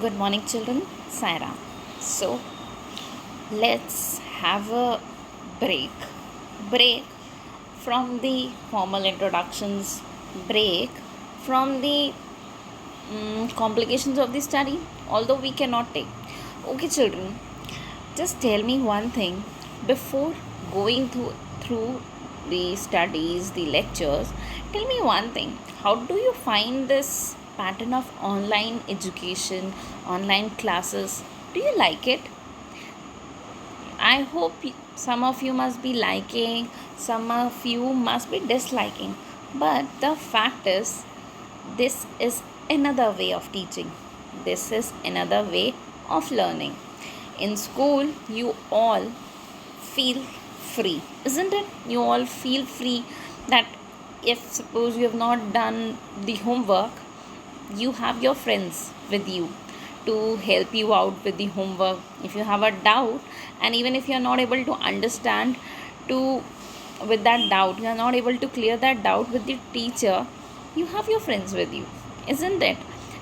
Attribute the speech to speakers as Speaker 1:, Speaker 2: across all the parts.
Speaker 1: Good morning, children. Saira. So, let's have a break. Break from the formal introductions, break from the complications of the study, although we cannot take. Okay, children, just tell me one thing before going through the studies, the lectures. Tell me one thing. How do you find this pattern of online education, online classes? Do you like it? I hope some of you must be liking, some of you must be disliking. But the fact is, this is another way of teaching. This is another way of learning. In school, you all feel free, isn't it? You all feel free that if suppose you have not done the homework, you have your friends with you to help you out with the homework. If you have a doubt, and even if you are not able to understand, to with that doubt you are not able to clear that doubt with the teacher, you have your friends with you, isn't it?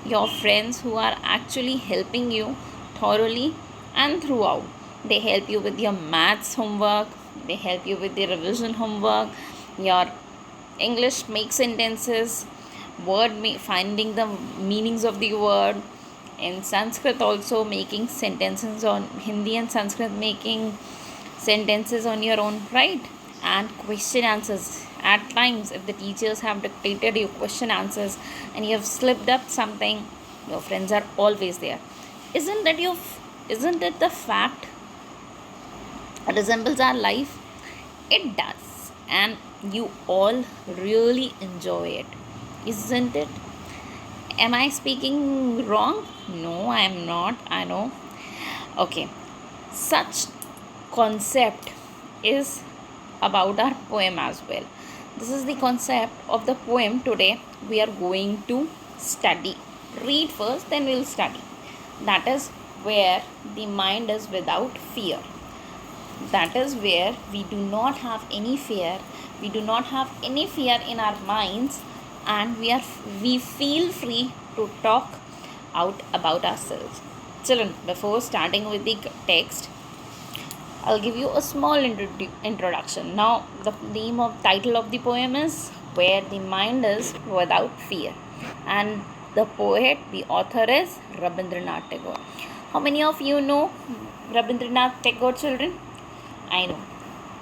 Speaker 1: Your friends who are actually helping you thoroughly and throughout. They help you with your maths homework, they help you with the revision homework, your English make sentences, finding the meanings of the word. In Sanskrit also making sentences on Hindi and Sanskrit, making sentences on your own, right? And question answers. At times, if the teachers have dictated you question answers and you have slipped up something, your friends are always there. Isn't that your? Isn't it the fact resembles our life? It does, and you all really enjoy it, isn't it? Am I speaking wrong? No, I am not. I know. Okay, such concept is about our poem as well. This is the concept of the poem today we are going to study. Read first, then we'll study. That is where the mind is without fear. That is where we do not have any fear. We do not have any fear in our minds, and we feel free to talk out about ourselves. Children, before starting with the text, I'll give you a small introduction. Now, the name of title of the poem is Where the Mind is Without Fear, and the poet, the author is Rabindranath Tagore. How many of you know Rabindranath Tagore, children? I know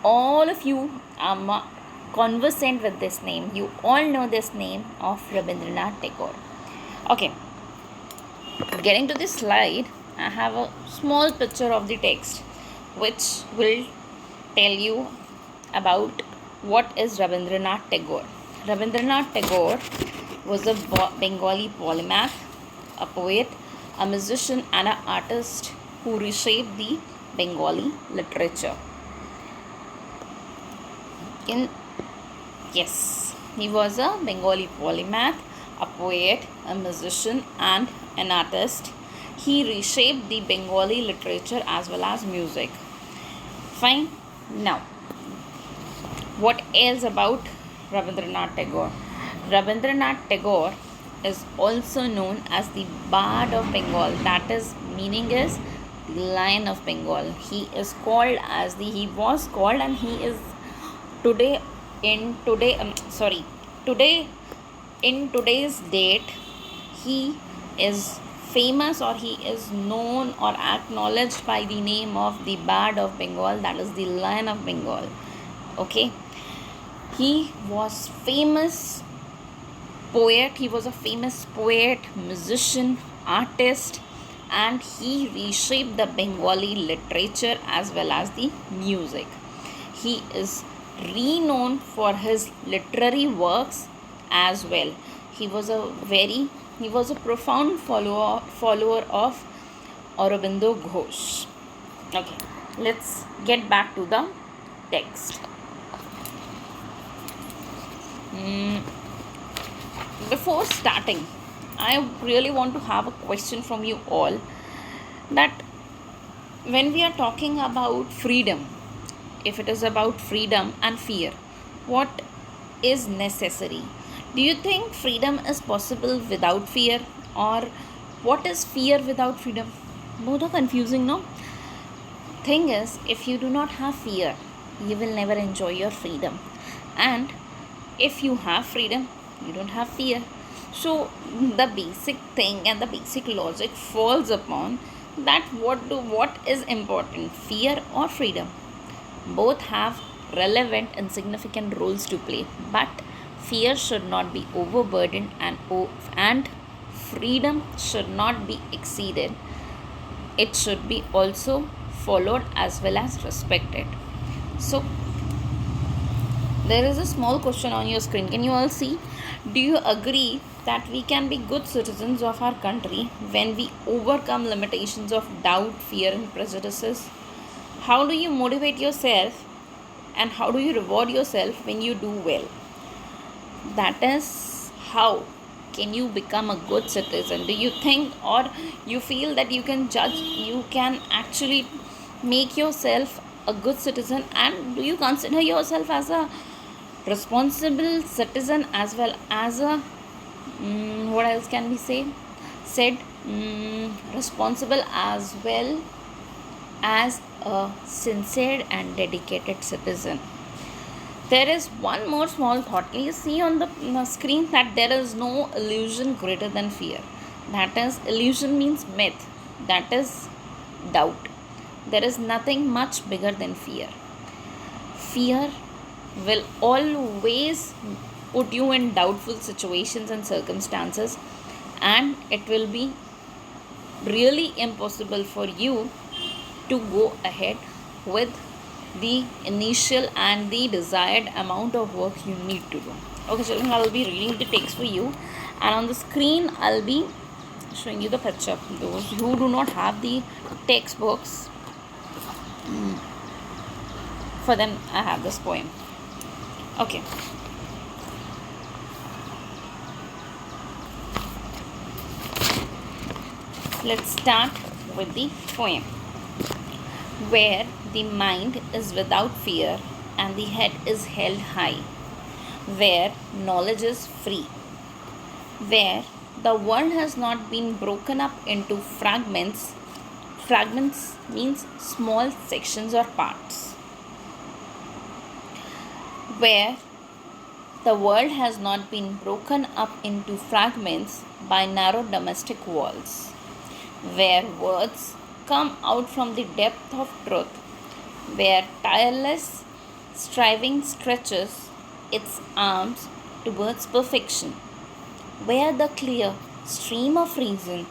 Speaker 1: all of you are conversant with this name. You all know this name of Rabindranath Tagore. Okay, getting to this slide, I have a small picture of the text which will tell you about what is Rabindranath Tagore. Rabindranath Tagore was a Bengali polymath, a poet, a musician, and an artist who reshaped the Bengali literature. Yes, he was a Bengali polymath, a poet, a musician, and an artist. He reshaped the Bengali literature as well as music. Fine. Now, what else about Rabindranath Tagore? Rabindranath Tagore is also known as the Bard of Bengal. That is, meaning is the Lion of Bengal. He is called as he was called, and he is today in today sorry today in today's date, he is famous, or he is known or acknowledged by the name of the Bard of Bengal, that is the Lion of Bengal. Okay, he was a famous poet, musician, artist, and he reshaped the Bengali literature as well as the music. He is renowned for his literary works as well. He was a profound follower of Aurobindo Ghosh. Okay, let's get back to the text. Before starting, I really want to have a question from you all, that when we are talking about freedom, if it is about freedom and fear, what is necessary? Do you think freedom is possible without fear, or What is fear without freedom? Both are confusing, no? Thing is, if you do not have fear, you will never enjoy your freedom. And if you have freedom, you don't have fear. So the basic thing and the basic logic falls upon that what is important, fear or freedom? Both have relevant and significant roles to play, but fear should not be overburdened, and freedom should not be exceeded. It should be also followed as well as respected. So there is a small question on your screen. Can you all see? Do you agree that we can be good citizens of our country when we overcome limitations of doubt, fear, and prejudices? How do you motivate yourself and how do you reward yourself when you do well? That is how can you become a good citizen. Do you think or you feel that you can judge, you can actually make yourself a good citizen, and do you consider yourself as a responsible citizen as well as a what else can we say said responsible as well as a sincere and dedicated citizen? There is one more small thought. Can you see on the screen that there is no illusion greater than fear? That is, illusion means myth, that is doubt. There is nothing much bigger than fear. Fear will always put you in doubtful situations and circumstances, and it will be really impossible for you to go ahead with the initial and the desired amount of work you need to do. Okay children, I will be reading the text for you, and on the screen I'll be showing you the picture. Those who do not have the textbooks, for them I have this poem. Okay, let's start with the poem. Where the mind is without fear and the head is held high, where knowledge is free, where the world has not been broken up into fragments. Fragments means small sections or parts. Where the world has not been broken up into fragments by narrow domestic walls, where words come out from the depth of truth, where tireless striving stretches its arms towards perfection, where the clear stream of reason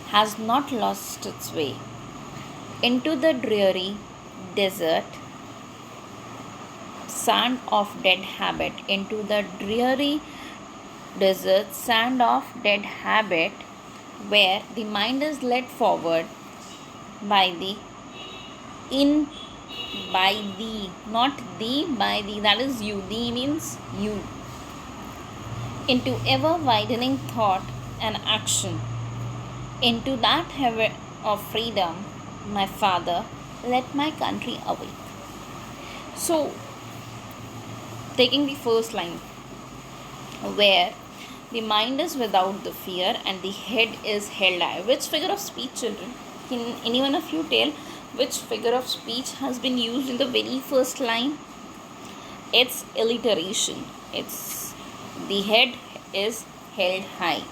Speaker 1: has not lost its way into the dreary desert sand of dead habit, into the dreary desert sand of dead habit, where the mind is led forward by the not the, by the, that is you, the means you, into ever widening thought and action, into that heaven of freedom, my father, let my country awake. So, taking the first line, where the mind is without the fear and the head is held high. Which figure of speech, children? Can anyone of you tell which figure of speech has been used in the very first line? It's alliteration. It's the head is held high.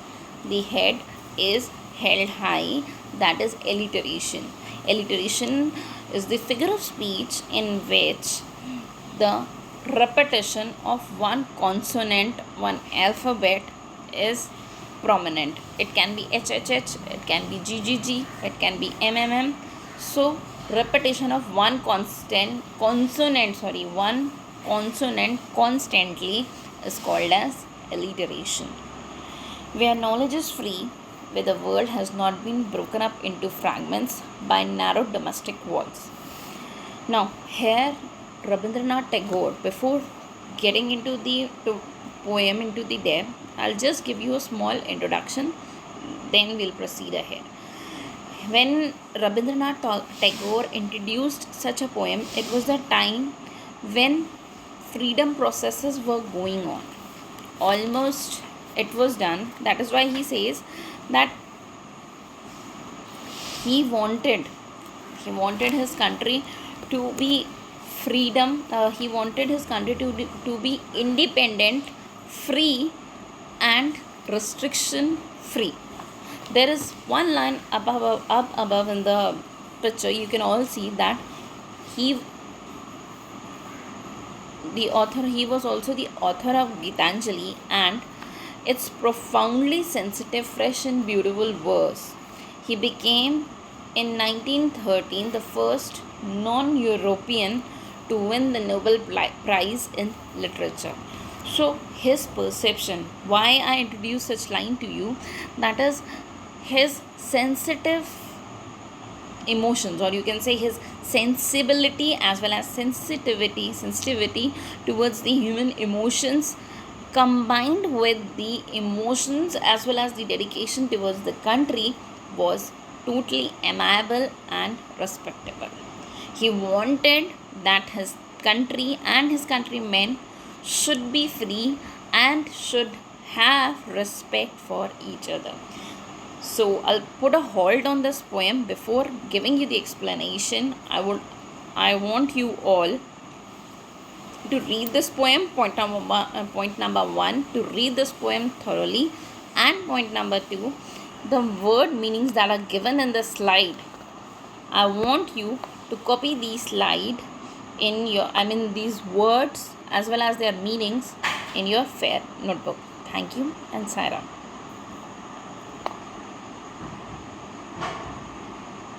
Speaker 1: The head is held high. That is alliteration. Alliteration is the figure of speech in which the repetition of one consonant, one alphabet is prominent. It can be HHH, it can be GGG, it can be MMM. So repetition of one consonant constantly is called as alliteration. Where knowledge is free, where the world has not been broken up into fragments by narrow domestic walls. Now here Rabindranath Tagore, before getting into the poem into the depth, I'll just give you a small introduction, then we'll proceed ahead. When Rabindranath Tagore introduced such a poem, it was the time when freedom processes were going on. Almost it was done. That is why he says that he wanted his country to be freedom. He wanted his country to be independent, free, and restriction free. There is one line up above in the picture. You can all see that he he was also the author of Gitanjali, and its profoundly sensitive, fresh, and beautiful verse. He became in 1913 the first non-European to win the Nobel Prize in Literature. So his perception, why I introduce such line to you, that is his sensitive emotions, or you can say his sensibility as well as sensitivity towards the human emotions, combined with the emotions as well as the dedication towards the country, was totally amiable and respectable. He wanted that his country and his countrymen should be free and should have respect for each other. So I'll put a halt on this poem before giving you the explanation. I want you all to read this poem. Point number one, to read this poem thoroughly, and point number two, the word meanings that are given in the slide. I want you to copy these slide in your, these words as well as their meanings in your fair notebook. Thank you, and Saira.